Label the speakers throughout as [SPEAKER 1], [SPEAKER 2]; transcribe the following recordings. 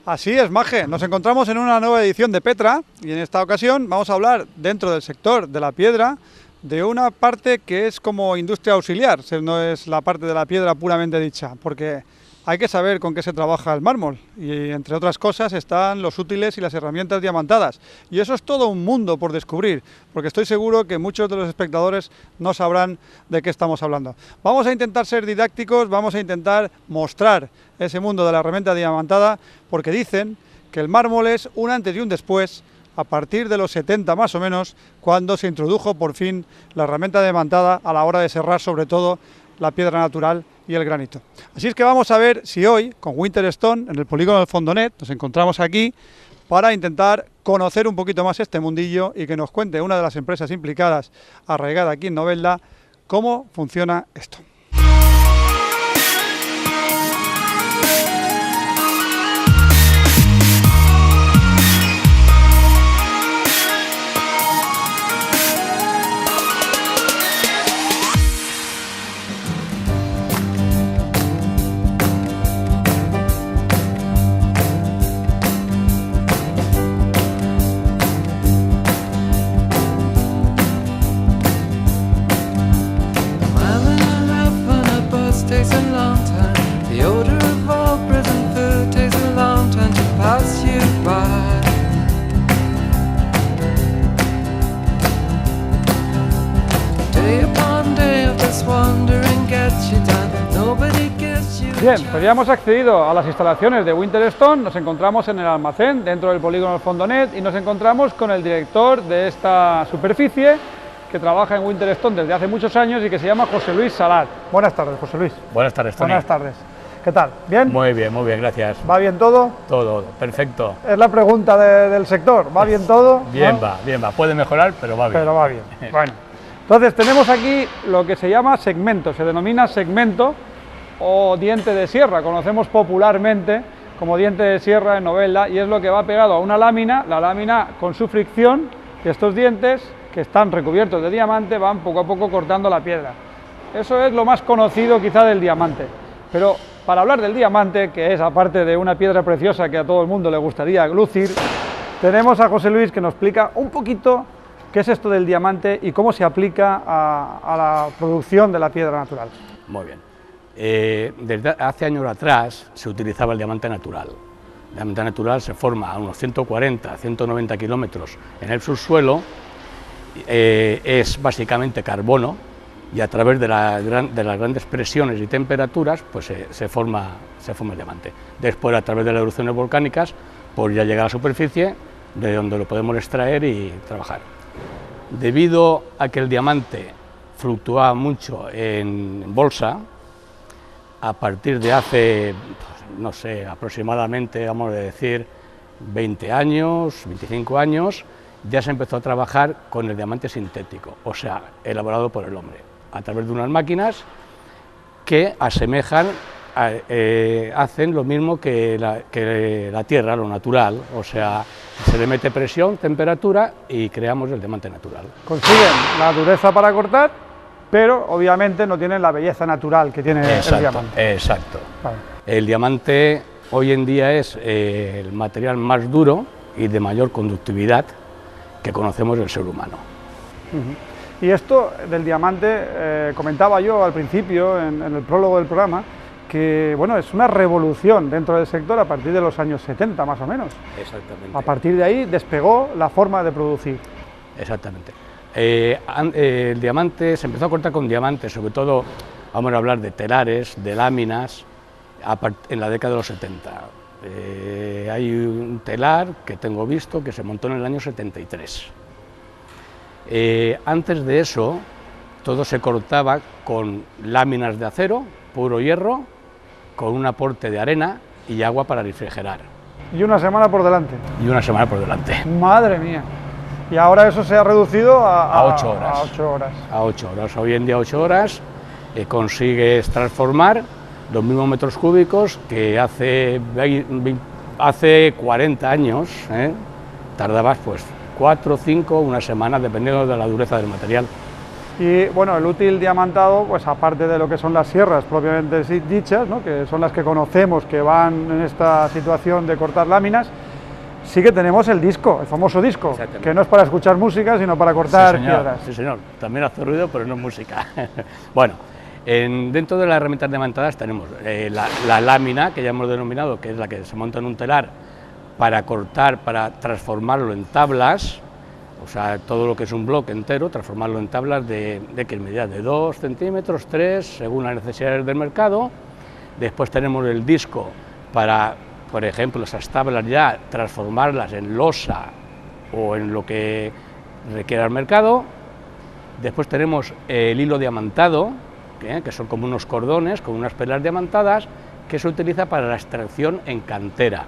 [SPEAKER 1] Así es, Maje. Nos encontramos en una nueva edición de Petra y en esta ocasión vamos a hablar dentro del sector de la piedra de una parte que es como industria auxiliar, no es la parte de la piedra puramente dicha, porque hay que saber con qué se trabaja el mármol y entre otras cosas están los útiles y las herramientas diamantadas y eso es todo un mundo por descubrir, porque estoy seguro que muchos de los espectadores no sabrán de qué estamos hablando. Vamos a intentar ser didácticos, vamos a intentar mostrar ese mundo de la herramienta diamantada, porque dicen que el mármol es un antes y un después a partir de los 70 más o menos, cuando se introdujo por fin la herramienta diamantada a la hora de serrar sobre todo la piedra natural y el granito. Así es que vamos a ver si hoy, con Winterstone, en el polígono del Fondonet, nos encontramos aquí para intentar conocer un poquito más este mundillo y que nos cuente una de las empresas implicadas, arraigada aquí en Novelda, cómo funciona esto. Bien, pues ya hemos accedido a las instalaciones de Winterstone, nos encontramos en el almacén dentro del polígono del Fondonet y nos encontramos con el director de esta superficie que trabaja en Winterstone desde hace muchos años y que se llama José Luis Salat. Buenas tardes, José Luis.
[SPEAKER 2] Buenas tardes, Tony.
[SPEAKER 1] Buenas tardes. ¿Qué tal? ¿Bien?
[SPEAKER 2] Muy bien, gracias.
[SPEAKER 1] ¿Va bien todo?
[SPEAKER 2] Todo, perfecto.
[SPEAKER 1] Es la pregunta del sector, ¿va bien todo?
[SPEAKER 2] Bien,
[SPEAKER 1] ¿no?
[SPEAKER 2] Bien va. Puede mejorar, pero va bien.
[SPEAKER 1] Pero va bien. Bueno, entonces tenemos aquí lo que se llama segmento, se denomina segmento o diente de sierra, conocemos popularmente como diente de sierra en Novelda, y es lo que va pegado a una lámina, la lámina con su fricción, y estos dientes que están recubiertos de diamante van poco a poco cortando la piedra. Eso es lo más conocido quizá del diamante, pero para hablar del diamante, que es aparte de una piedra preciosa que a todo el mundo le gustaría lucir, tenemos a José Luis que nos explica un poquito qué es esto del diamante y cómo se aplica a la producción de la piedra natural.
[SPEAKER 2] Muy bien. Desde hace años atrás se utilizaba el diamante natural. El diamante natural se forma a unos 140, 190 kilómetros en el subsuelo, es básicamente carbono y a través de las grandes presiones y temperaturas pues se forma el diamante. Después, a través de las erupciones volcánicas, pues ya llega a la superficie de donde lo podemos extraer y trabajar. Debido a que el diamante fluctuaba mucho en bolsa, a partir de hace, no sé, aproximadamente, vamos a decir, 20 años, 25 años, ya se empezó a trabajar con el diamante sintético, o sea, elaborado por el hombre, a través de unas máquinas que asemejan, hacen lo mismo que la tierra, lo natural, o sea, se le mete presión, temperatura y creamos el diamante natural.
[SPEAKER 1] Consiguen la dureza para cortar, pero obviamente no tienen la belleza natural que tiene el diamante.
[SPEAKER 2] Exacto.
[SPEAKER 1] Vale.
[SPEAKER 2] El diamante hoy en día es el material más duro y de mayor conductividad que conocemos del ser humano.
[SPEAKER 1] Y esto del diamante, comentaba yo al principio, en el prólogo del programa, que bueno, es una revolución dentro del sector a partir de los años 70 más o menos.
[SPEAKER 2] Exactamente.
[SPEAKER 1] A partir de ahí despegó la forma de producir.
[SPEAKER 2] Exactamente. El diamante se empezó a cortar con diamantes, sobre todo vamos a hablar de telares, de láminas, en la década de los 70. Hay un telar que tengo visto que se montó en el año 73. Antes de eso, todo se cortaba con láminas de acero, puro hierro, con un aporte de arena y agua para refrigerar.
[SPEAKER 1] Y una semana por delante.
[SPEAKER 2] Y una semana por delante.
[SPEAKER 1] Madre mía. Y ahora eso se ha reducido a
[SPEAKER 2] 8 horas.
[SPEAKER 1] A 8 horas.
[SPEAKER 2] A 8 horas. Hoy en día 8 horas consigues transformar los mismos metros cúbicos que hace 40 años, tardabas pues 4, 5, una semana, dependiendo de la dureza del material.
[SPEAKER 1] Y bueno, el útil diamantado, pues aparte de lo que son las sierras propiamente dichas, ¿no?, que son las que conocemos que van en esta situación de cortar láminas, sí que tenemos el disco, el famoso disco, que no es para escuchar música, sino para cortar piedras.
[SPEAKER 2] Sí, señor, también hace ruido, pero no es música. Bueno, dentro de las herramientas diamantadas tenemos la lámina, que ya hemos denominado, que es la que se monta en un telar para cortar, para transformarlo en tablas. O sea, todo lo que es un bloque entero, transformarlo en tablas de X medida, de 2 centímetros, 3, según las necesidades del mercado. Después tenemos el disco para, por ejemplo, esas tablas ya transformarlas en losa o en lo que requiera el mercado. Después tenemos el hilo diamantado, que son como unos cordones con unas perlas diamantadas, que se utiliza para la extracción en cantera.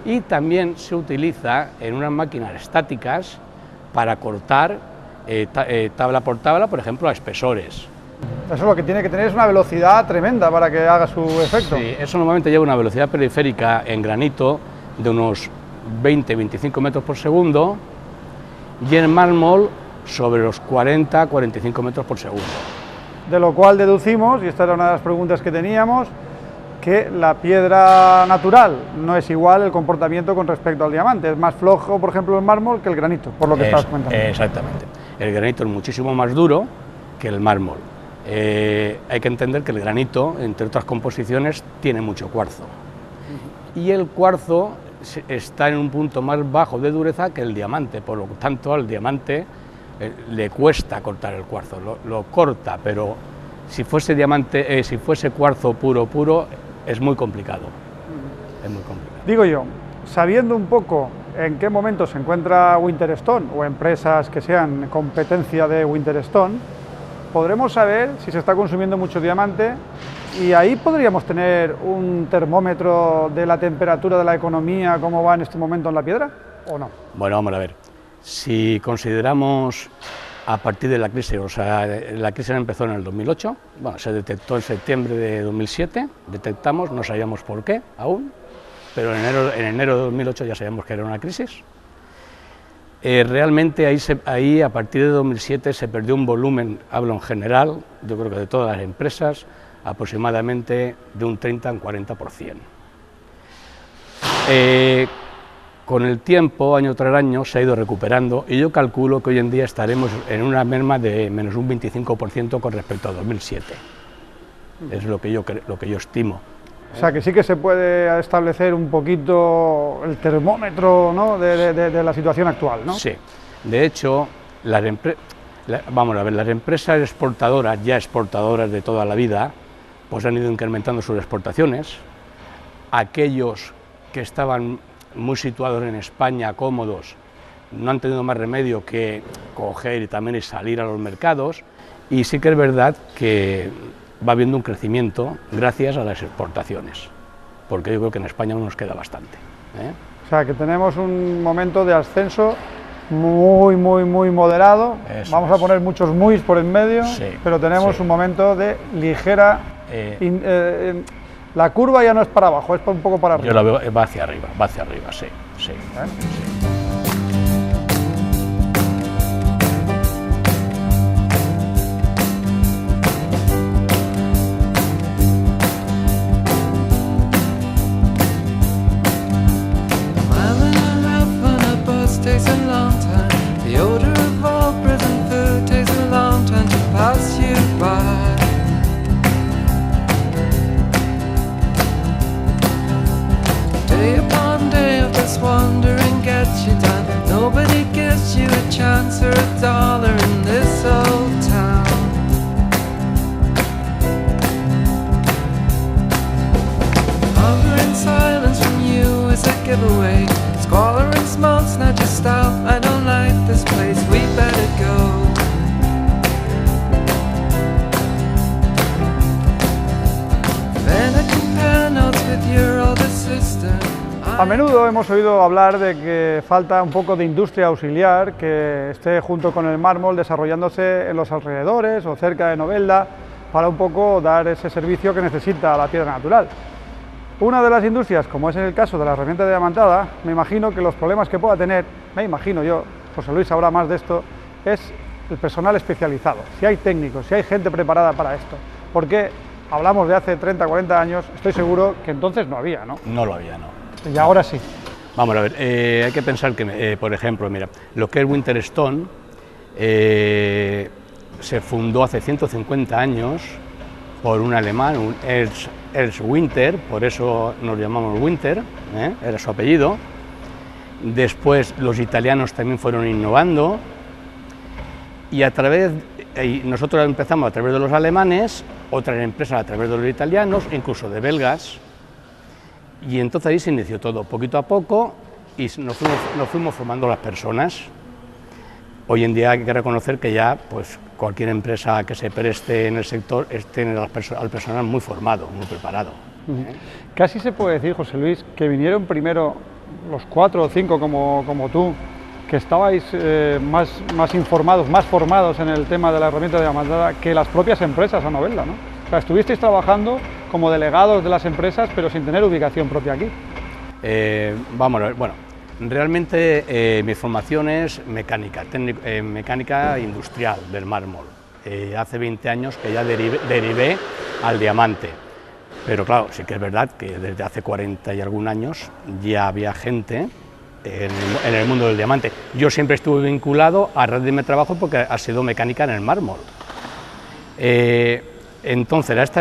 [SPEAKER 2] Y también se utiliza en unas máquinas estáticas para cortar tabla por tabla, por ejemplo, a espesores.
[SPEAKER 1] Eso lo que tiene que tener es una velocidad tremenda para que haga su efecto.
[SPEAKER 2] Sí, eso normalmente lleva una velocidad periférica en granito de unos 20-25 metros por segundo y en mármol sobre los 40-45 metros por segundo.
[SPEAKER 1] De lo cual deducimos, y esta era una de las preguntas que teníamos, que la piedra natural no es igual el comportamiento con respecto al diamante, es más flojo, por ejemplo, el mármol que el granito, por lo que estás comentando.
[SPEAKER 2] Exactamente, el granito es muchísimo más duro que el mármol. Hay que entender que el granito, entre otras composiciones, tiene mucho cuarzo, y el cuarzo está en un punto más bajo de dureza que el diamante, por lo tanto al diamante le cuesta cortar el cuarzo, lo corta, pero si fuese diamante, si fuese cuarzo puro, es muy complicado. Es muy complicado.
[SPEAKER 1] Digo yo, sabiendo un poco en qué momento se encuentra Winterstone o empresas que sean competencia de Winterstone, podremos saber si se está consumiendo mucho diamante y ahí podríamos tener un termómetro de la temperatura de la economía, cómo va en este momento en la piedra, ¿o no?
[SPEAKER 2] Bueno, vamos a ver. Si consideramos a partir de la crisis, o sea, la crisis empezó en el 2008, bueno, se detectó en septiembre de 2007, detectamos, no sabíamos por qué aún, pero en enero de 2008 ya sabíamos que era una crisis. Realmente ahí a partir de 2007 se perdió un volumen, hablo en general, yo creo que de todas las empresas, aproximadamente de un 30 a un 40%. Con el tiempo, año tras año, se ha ido recuperando y yo calculo que hoy en día estaremos en una merma de menos un 25% con respecto a 2007. Es lo que yo estimo.
[SPEAKER 1] O sea, que sí que se puede establecer un poquito el termómetro, ¿no?, de la situación actual, ¿no?
[SPEAKER 2] Sí. De hecho, las empresas exportadoras, ya exportadoras de toda la vida, pues han ido incrementando sus exportaciones. Aquellos que estaban muy situados en España, cómodos, no han tenido más remedio que coger y también salir a los mercados, y sí que es verdad que va habiendo un crecimiento gracias a las exportaciones, porque yo creo que en España aún nos queda bastante.
[SPEAKER 1] O sea, que tenemos un momento de ascenso muy moderado. Vamos a poner muchos muis por en medio, sí, pero tenemos un momento de ligera... la curva ya no es para abajo, es un poco para arriba.
[SPEAKER 2] Yo la veo, va hacia arriba, sí. Sí.
[SPEAKER 3] Wandering gets you down. Nobody gives you a chance or a dollar in this old town. Hunger and silence from you is a giveaway. Squalor and smoke's not just stop. I don't like this place, we better go. Then I compare notes with your older sister.
[SPEAKER 1] A menudo hemos oído hablar de que falta un poco de industria auxiliar que esté junto con el mármol desarrollándose en los alrededores o cerca de Novelda para un poco dar ese servicio que necesita la piedra natural. Una de las industrias, como es en el caso de la herramienta diamantada, me imagino que los problemas que pueda tener, me imagino yo, José Luis sabrá más de esto, es el personal especializado, si hay técnicos, si hay gente preparada para esto, porque hablamos de hace 30, 40 años, estoy seguro que entonces no había, ¿no?
[SPEAKER 2] No lo había, no.
[SPEAKER 1] Y ahora sí.
[SPEAKER 2] Vamos a ver, hay que pensar que, por ejemplo, mira, lo que es Winterstone se fundó hace 150 años por un alemán, un Ernst Winter, por eso nos llamamos Winter, era su apellido. Después los italianos también fueron innovando y nosotros empezamos a través de los alemanes, otras empresas a través de los italianos, incluso de belgas, y entonces ahí se inició todo, poquito a poco, y nos fuimos formando las personas. Hoy en día hay que reconocer que ya pues, cualquier empresa que se preste en el sector tiene al personal muy formado, muy preparado.
[SPEAKER 1] Casi se puede decir, José Luis, que vinieron primero los 4 o 5 como tú, que estabais más informados, más formados en el tema de la herramienta de diamantada que las propias empresas a Novelda, ¿no? O sea, estuvisteis trabajando como delegados de las empresas, pero sin tener ubicación propia aquí.
[SPEAKER 2] Vamos a ver, bueno, realmente mi formación es mecánica, mecánica industrial del mármol. Hace 20 años que ya derivé al diamante. Pero claro, sí que es verdad que desde hace 40 y algún años ya había gente en el mundo del diamante. Yo siempre estuve vinculado a red de mi trabajo porque ha sido mecánica en el mármol. Entonces,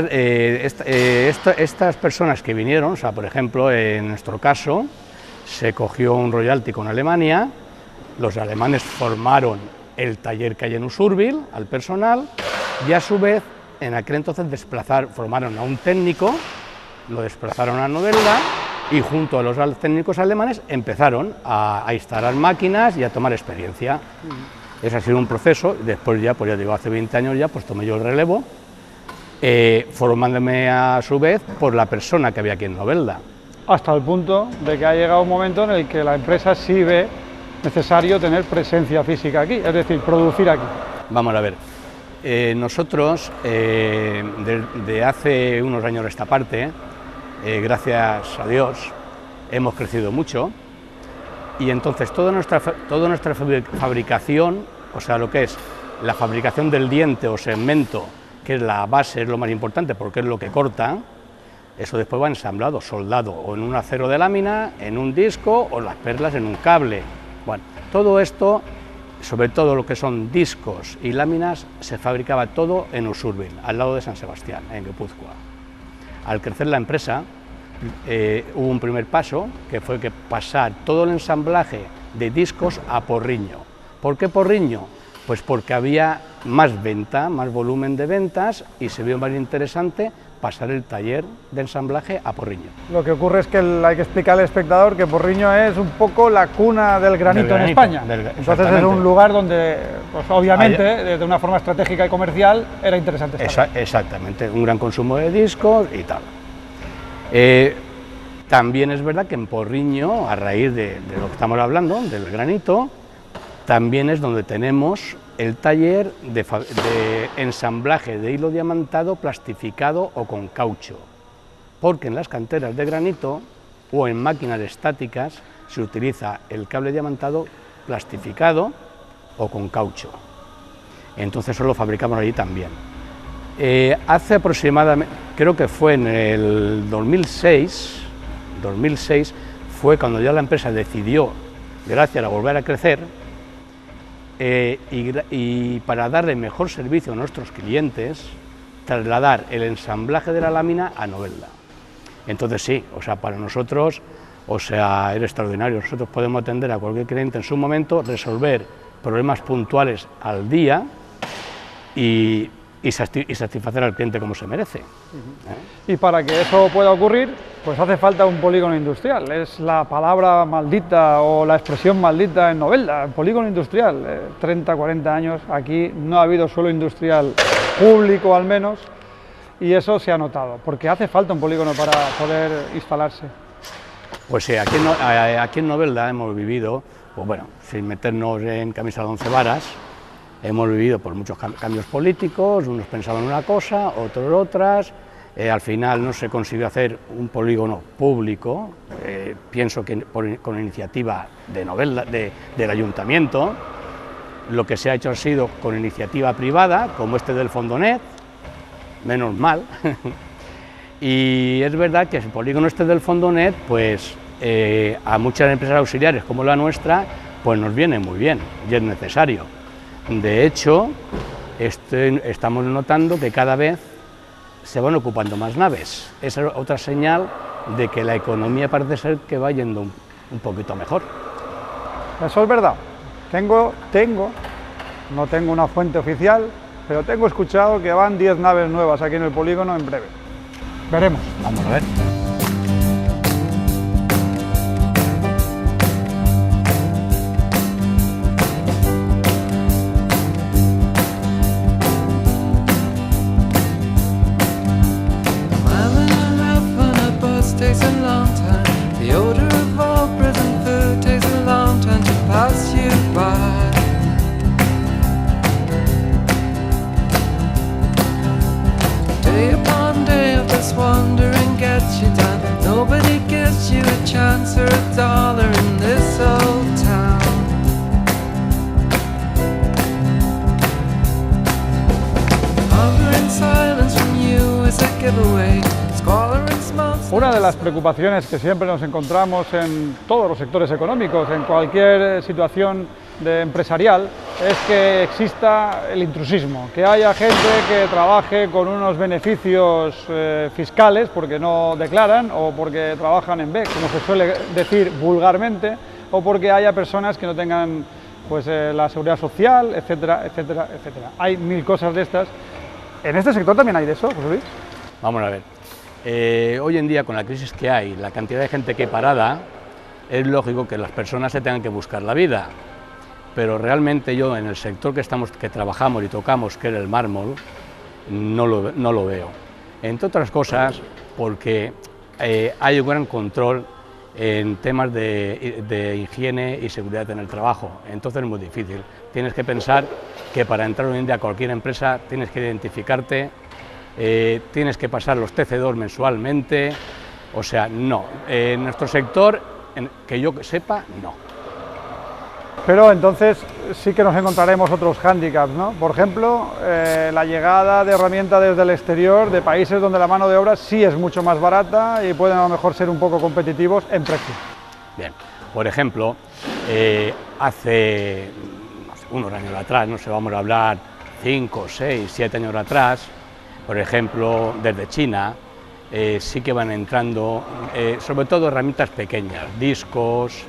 [SPEAKER 2] estas personas que vinieron, o sea, por ejemplo, en nuestro caso, se cogió un royalty con Alemania, los alemanes formaron el taller que hay en Usurbil al personal y a su vez en aquel entonces formaron a un técnico, lo desplazaron a Novelda y junto a los técnicos alemanes empezaron a instalar máquinas y a tomar experiencia. Ese ha sido un proceso, después ya, pues ya digo, hace 20 años ya, pues tomé yo el relevo, formándome a su vez por la persona que había aquí en Novelda.
[SPEAKER 1] Hasta el punto de que ha llegado un momento en el que la empresa sí ve necesario tener presencia física aquí, es decir, producir aquí.
[SPEAKER 2] Vamos a ver. Nosotros, de hace unos años a esta parte, gracias a Dios, hemos crecido mucho y entonces toda nuestra fabricación, o sea, lo que es la fabricación del diente o segmento, que es la base, es lo más importante porque es lo que corta, eso después va ensamblado, soldado, o en un acero de lámina, en un disco o las perlas en un cable. Bueno, todo esto, sobre todo lo que son discos y láminas, se fabricaba todo en Usurbil, al lado de San Sebastián, en Guipúzcoa. Al crecer la empresa, hubo un primer paso, que fue que pasar todo el ensamblaje de discos a Porriño. ¿Por qué Porriño? Pues porque había más venta, más volumen de ventas y se vio más interesante pasar el taller de ensamblaje a Porriño.
[SPEAKER 1] Lo que ocurre es que hay que explicarle al espectador que Porriño es un poco la cuna del granito en España. Entonces es un lugar donde, pues, obviamente, de una forma estratégica y comercial, era interesante estar.
[SPEAKER 2] Exactamente, un gran consumo de discos y tal. También es verdad que en Porriño, a raíz de lo que estamos hablando, del granito, también es donde tenemos el taller de ensamblaje de hilo diamantado plastificado o con caucho, porque en las canteras de granito o en máquinas estáticas se utiliza el cable diamantado plastificado o con caucho. Entonces eso lo fabricamos allí también. Hace aproximadamente, creo que fue en el 2006 fue cuando ya la empresa decidió, gracias a volver a crecer, y para darle mejor servicio a nuestros clientes, trasladar el ensamblaje de la lámina a Novelda. Entonces sí, o sea, para nosotros, o sea, era extraordinario. Nosotros podemos atender a cualquier cliente en su momento, resolver problemas puntuales al día y satisfacer al cliente como se merece.
[SPEAKER 1] Y para que eso pueda ocurrir, pues hace falta un polígono industrial. Es la palabra maldita o la expresión maldita en Novelda, polígono industrial. 30, 40 años, aquí no ha habido suelo industrial público al menos, y eso se ha notado, porque hace falta un polígono para poder instalarse.
[SPEAKER 2] Pues sí, aquí en Novelda hemos vivido, pues bueno, sin meternos en camisa de 11 varas, hemos vivido por muchos cambios políticos, unos pensaban una cosa, otros otras, al final no se consiguió hacer un polígono público, pienso que con iniciativa de Novelda, del ayuntamiento, lo que se ha hecho ha sido con iniciativa privada, como este del Fondonet, menos mal. Y es verdad que el polígono este del Fondonet, pues a muchas empresas auxiliares como la nuestra, pues nos viene muy bien y es necesario. De hecho, estamos notando que cada vez se van ocupando más naves. Esa es otra señal de que la economía parece ser que va yendo un poquito mejor.
[SPEAKER 1] Eso es verdad. No tengo una fuente oficial, pero tengo escuchado que van 10 naves nuevas aquí en el polígono en breve. Veremos.
[SPEAKER 2] Vamos a ver.
[SPEAKER 3] Takes a long time. The odor of all prison food takes a long time to pass you by. Day upon day of this wandering gets you down. Nobody gives you a chance or a dollar in this old town. Hunger and silence from you is a giveaway.
[SPEAKER 1] Una de las preocupaciones que siempre nos encontramos en todos los sectores económicos, en cualquier situación empresarial, es que exista el intrusismo, que haya gente que trabaje con unos beneficios fiscales porque no declaran o porque trabajan en B, como se suele decir vulgarmente, o porque haya personas que no tengan pues, la seguridad social, etcétera, etcétera, etcétera. Hay mil cosas de estas. ¿En este sector también hay de eso, José Luis?
[SPEAKER 2] Vamos a ver. Hoy en día, con la crisis que hay, la cantidad de gente que parada, es lógico que las personas se tengan que buscar la vida, pero realmente yo en el sector que trabajamos y tocamos, que es el mármol, no lo veo. Entre otras cosas, porque hay un gran control en temas de higiene y seguridad en el trabajo, entonces es muy difícil. Tienes que pensar que para entrar hoy en día a cualquier empresa tienes que identificarte, tienes que pasar los TC2 mensualmente, o sea, no. En nuestro sector, que yo sepa, no.
[SPEAKER 1] Pero entonces sí que nos encontraremos otros hándicaps, ¿no? Por ejemplo, la llegada de herramientas desde el exterior, de países donde la mano de obra sí es mucho más barata y pueden a lo mejor ser un poco competitivos en precio.
[SPEAKER 2] Bien, por ejemplo, hace unos años atrás, no sé, vamos a hablar 5, 6, 7 años atrás, por ejemplo, desde China, sí que van entrando, sobre todo herramientas pequeñas, discos,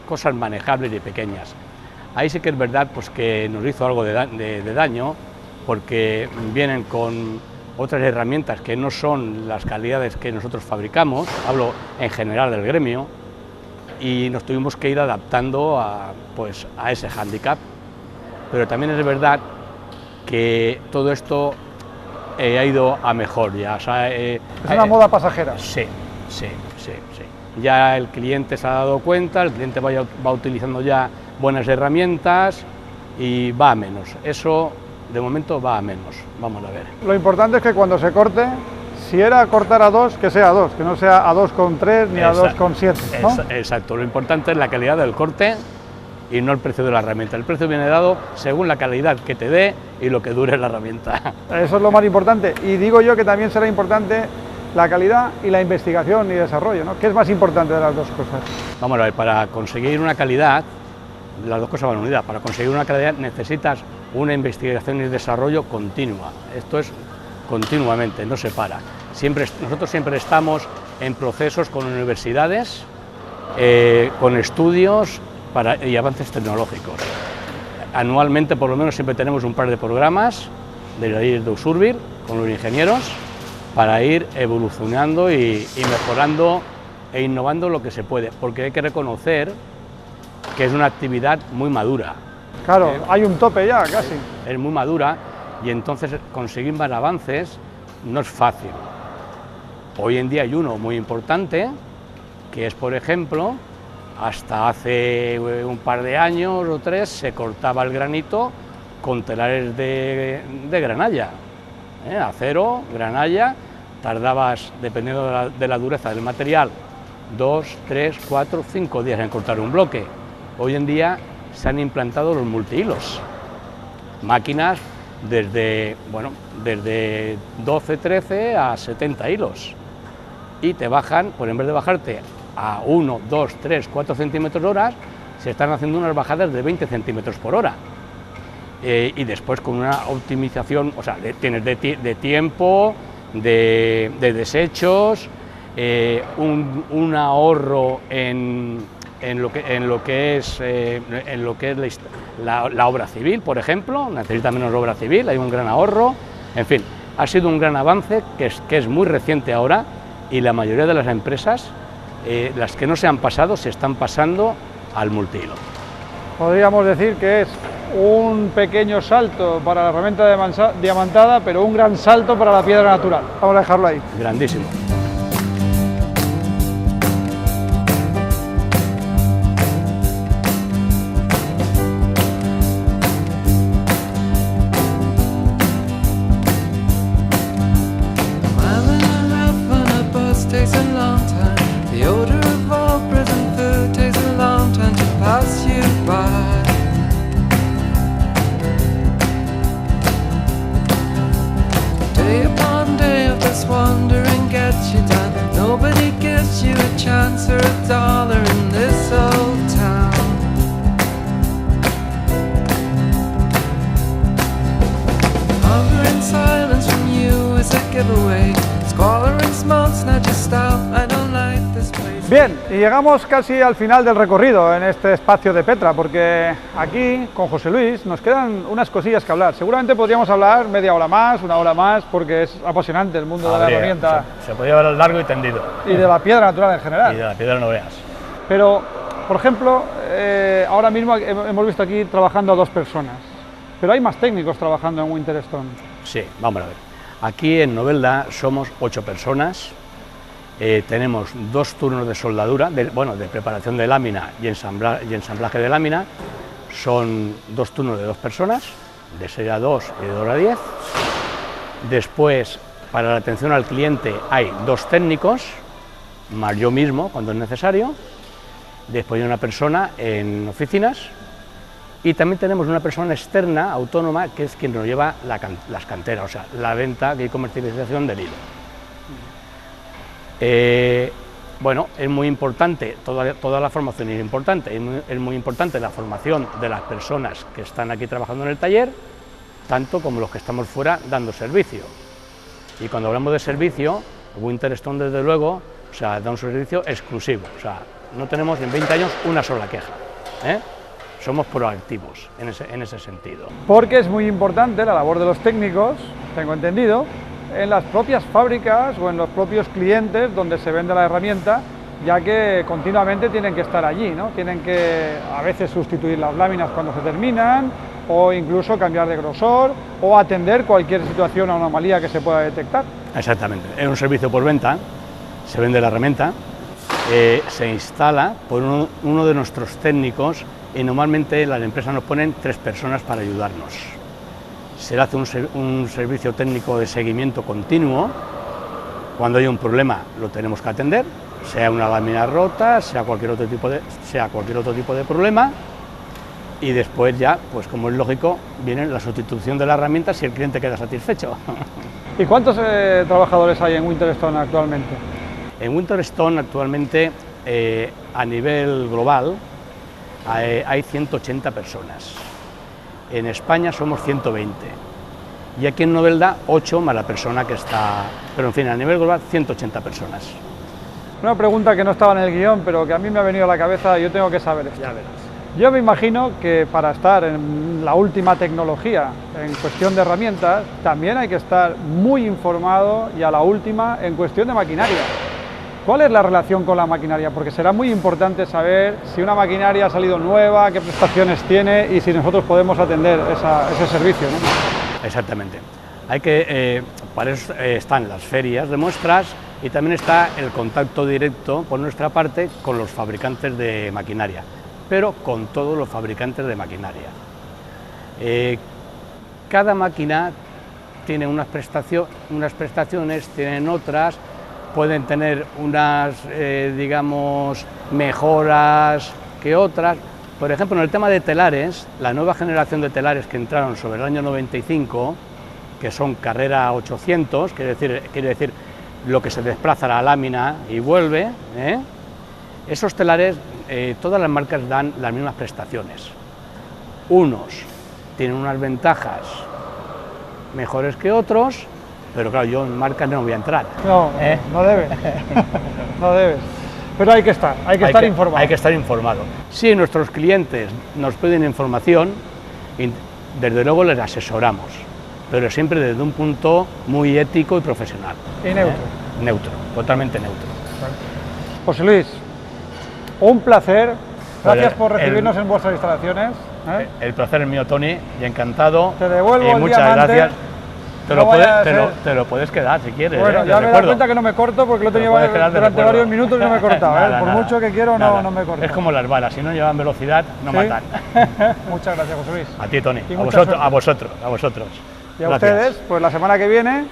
[SPEAKER 2] cosas manejables y pequeñas. Ahí sí que es verdad pues, que nos hizo algo de daño, porque vienen con otras herramientas que no son las calidades que nosotros fabricamos, hablo en general del gremio, y nos tuvimos que ir adaptando pues, a ese hándicap. Pero también es verdad que todo esto ha ido a mejor ya. O sea,
[SPEAKER 1] es una moda pasajera.
[SPEAKER 2] Sí. Ya el cliente se ha dado cuenta, el cliente va utilizando ya buenas herramientas y va a menos. Eso, de momento, va a menos. Vamos a ver.
[SPEAKER 1] Lo importante es que cuando se corte, si era cortar a 2, que sea a 2, que no sea a 2,3 ni a 2,7, ¿no?
[SPEAKER 2] Exacto. Lo importante es la calidad del corte y no el precio de la herramienta. El precio viene dado según la calidad que te dé y lo que dure la herramienta.
[SPEAKER 1] Eso es lo más importante, y digo yo que también será importante la calidad y la investigación y desarrollo, ¿no? ¿Qué es más importante de las dos cosas?
[SPEAKER 2] Vamos a ver, para conseguir una calidad, las dos cosas van unidas. Para conseguir una calidad necesitas una investigación y desarrollo continua. Esto es continuamente, no se para. Nosotros siempre estamos en procesos con universidades, con estudios y avances tecnológicos. Anualmente, por lo menos, siempre tenemos un par de programas de la IES de Usurbil con los ingenieros para ir evolucionando y mejorando e innovando lo que se puede, porque hay que reconocer que es una actividad muy madura.
[SPEAKER 1] Claro, hay un tope ya, casi.
[SPEAKER 2] Es muy madura y entonces conseguir más avances no es fácil. Hoy en día hay uno muy importante, que es, por ejemplo, hasta hace un par de años o 3 se cortaba el granito con telares de granalla, acero, granalla, tardabas, dependiendo de la dureza del material, 2, 3, 4, 5 días en cortar un bloque. Hoy en día se han implantado los multihilos, máquinas desde 12, 13 a 70 hilos, y te bajan, pues en vez de bajarte a 1, 2, 3, 4 centímetros hora, se están haciendo unas bajadas de 20 centímetros por hora. Y después con una optimización, o sea, tienes de tiempo, de desechos, un ahorro en lo que es la obra civil, por ejemplo, necesita menos obra civil, hay un gran ahorro, en fin, ha sido un gran avance que es muy reciente ahora, y la mayoría de las empresas, las que no se han pasado, se están pasando al multihilo.
[SPEAKER 1] Podríamos decir que es un pequeño salto para la herramienta diamantada, pero un gran salto para la piedra natural. Vamos a dejarlo ahí.
[SPEAKER 2] Grandísimo.
[SPEAKER 3] Wandering gets you down. Nobody gives you a chance or a dollar in this old town. Hunger and silence from you is a giveaway. Squalor and smells, now just stop. I don't like this place.
[SPEAKER 1] Bien, y llegamos casi al final del recorrido en este espacio de Petra, porque aquí, con José Luis, nos quedan unas cosillas que hablar. Seguramente podríamos hablar media hora más, una hora más, porque es apasionante el mundo de la herramienta.
[SPEAKER 2] Se podría hablar largo y tendido.
[SPEAKER 1] Y de la piedra natural en general.
[SPEAKER 2] Y de la piedra no veas.
[SPEAKER 1] Pero, por ejemplo, ahora mismo hemos visto aquí trabajando a 2 personas, pero hay más técnicos trabajando en Winterstone.
[SPEAKER 2] Sí, vamos a ver. Aquí en Novelda somos 8 personas. Tenemos 2 turnos de soldadura, de preparación de lámina y ensamblaje de lámina. Son 2 turnos de 2 personas, de 6 a 2 y de 2 a 10. Después, para la atención al cliente hay 2 técnicos, más yo mismo cuando es necesario. Después hay una persona en oficinas, y también tenemos una persona externa, autónoma, que es quien nos lleva las canteras, o sea, la venta y comercialización del hilo. Bueno, es muy importante, toda la formación es importante, es muy importante la formación de las personas que están aquí trabajando en el taller, tanto como los que estamos fuera dando servicio. Y cuando hablamos de servicio, Winterstone desde luego, o sea, da un servicio exclusivo, o sea, no tenemos en 20 años una sola queja, somos proactivos en ese sentido.
[SPEAKER 1] Porque es muy importante la labor de los técnicos, tengo entendido, en las propias fábricas o en los propios clientes donde se vende la herramienta, ya que continuamente tienen que estar allí, ¿no? Tienen que a veces sustituir las láminas cuando se terminan, o incluso cambiar de grosor, o atender cualquier situación o anomalía que se pueda detectar.
[SPEAKER 2] Exactamente, es un servicio por venta, se vende la herramienta, se instala por uno de nuestros técnicos, y normalmente las empresas nos ponen 3 personas para ayudarnos. Se le hace un servicio técnico de seguimiento continuo. Cuando hay un problema lo tenemos que atender, sea una lámina rota, sea cualquier otro tipo de problema, y después ya, pues como es lógico, viene la sustitución de la herramienta si el cliente queda satisfecho.
[SPEAKER 1] ¿Y cuántos trabajadores hay en Winterstone actualmente?
[SPEAKER 2] En Winterstone actualmente, a nivel global, hay 180 personas. En España somos 120, y aquí en Novelda 8 más la persona que está, pero en fin, a nivel global 180 personas.
[SPEAKER 1] Una pregunta que no estaba en el guión, pero que a mí me ha venido a la cabeza, yo tengo que saber esto.
[SPEAKER 2] Ya verás.
[SPEAKER 1] Yo me imagino que para estar en la última tecnología en cuestión de herramientas, también hay que estar muy informado y a la última en cuestión de maquinaria. ¿Cuál es la relación con la maquinaria? Porque será muy importante saber si una maquinaria ha salido nueva, qué prestaciones tiene y si nosotros podemos atender ese servicio, ¿no?
[SPEAKER 2] Exactamente. Para eso están las ferias de muestras, y también está el contacto directo por nuestra parte con los fabricantes de maquinaria, pero con todos los fabricantes de maquinaria. Cada máquina tiene unas prestaciones, tienen otras, pueden tener unas, digamos, mejoras que otras, Por ejemplo, en el tema de telares, la nueva generación de telares que entraron sobre el año 95, que son carrera 800, quiere decir lo que se desplaza a la lámina y vuelve, esos telares, todas las marcas dan las mismas prestaciones. Unos tienen unas ventajas mejores que otros, pero claro, yo en marcas no voy a entrar.
[SPEAKER 1] No, no debes, no debes. Pero hay que estar informado.
[SPEAKER 2] Hay que estar informado. Si nuestros clientes nos piden información, desde luego les asesoramos, pero siempre desde un punto muy ético y profesional.
[SPEAKER 1] Y neutro.
[SPEAKER 2] Neutro, totalmente neutro.
[SPEAKER 1] José Luis, un placer. Gracias por recibirnos en vuestras instalaciones.
[SPEAKER 2] El placer es mío, Tony, y encantado.
[SPEAKER 1] Te devuelvo el
[SPEAKER 2] muchas
[SPEAKER 1] diamante.
[SPEAKER 2] Gracias. Te lo puedes quedar si quieres.
[SPEAKER 1] Bueno, ya me he dado cuenta que no me corto porque lo he tenido durante varios minutos y no me he cortado.
[SPEAKER 2] Nada,
[SPEAKER 1] por mucho que quiero, no me corto.
[SPEAKER 2] Es como las balas, si no llevan velocidad, no matan.
[SPEAKER 1] Muchas gracias, José Luis.
[SPEAKER 2] A ti, Tony.
[SPEAKER 1] Y
[SPEAKER 2] A vosotros.
[SPEAKER 1] Y a ustedes, pues la semana que viene,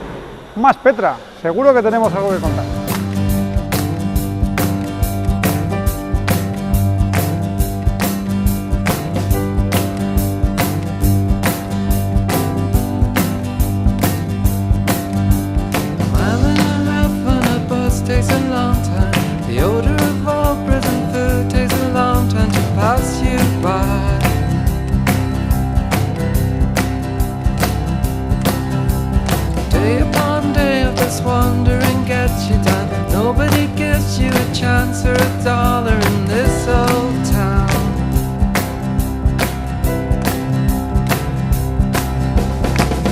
[SPEAKER 1] más Petra. Seguro que tenemos algo que contar.
[SPEAKER 3] Takes a long time. The odor of all present food takes a long time to pass you by. Day upon day of this wandering gets you down. Nobody gives you a chance or a dollar in this old town.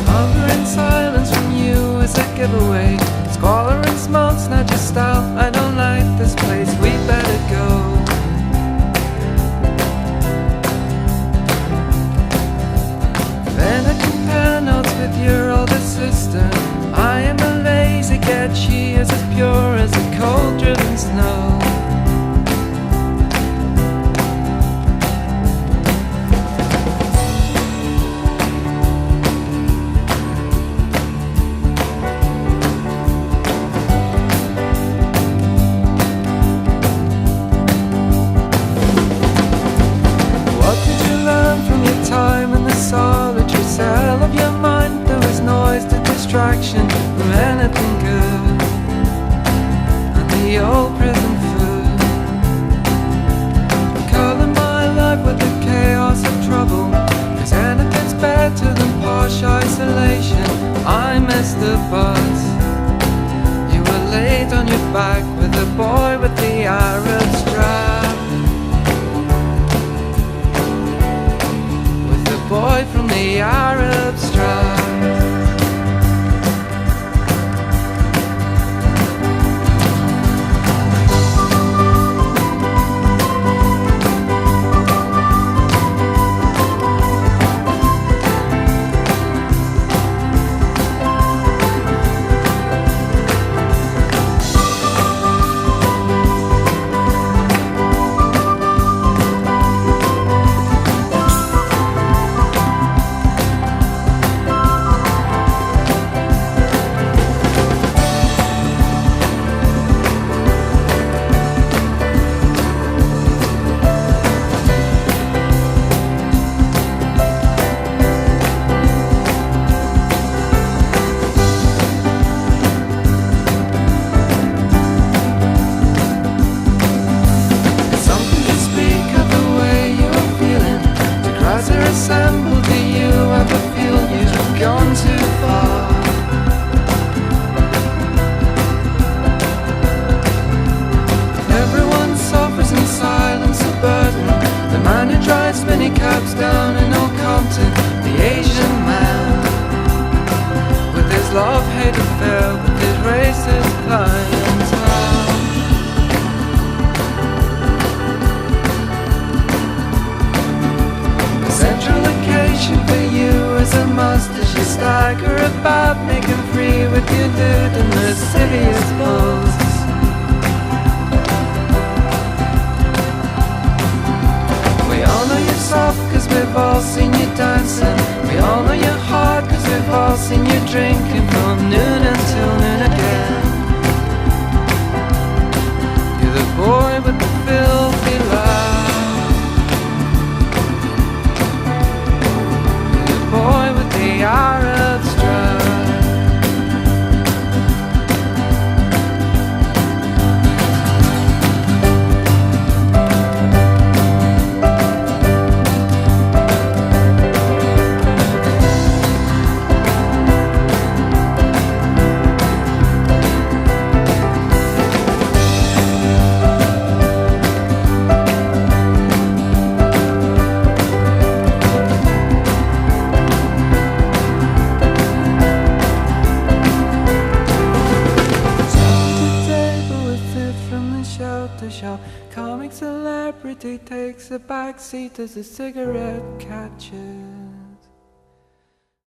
[SPEAKER 3] Hunger and silence from you is a giveaway. Squalor and smoke's not your style. I don't like this place, we better go. Then I compare notes with your older sister. I am a lazy cat, she is as pure as the cold driven snow. Solitary cell of your mind, there was noise to distraction from anything good, and the old prison food. Color my life with the chaos of trouble, 'cause anything's better than posh isolation. I missed the bus. You were laid on your back with a boy with the Arab strap. Boy from the Arab strap. Cabs down in Old Compton, the Asian man, with his love-hate affair with his racist clientele. A central location for you is a must as you stagger about, making free with your dude in lascivious pose. Cause we've all seen you dancing. We all know your heart cause we've all seen you drinking from noon until noon again. You're the boy with the filthy laugh. Photoshop. Comic celebrity takes a backseat as a cigarette catches.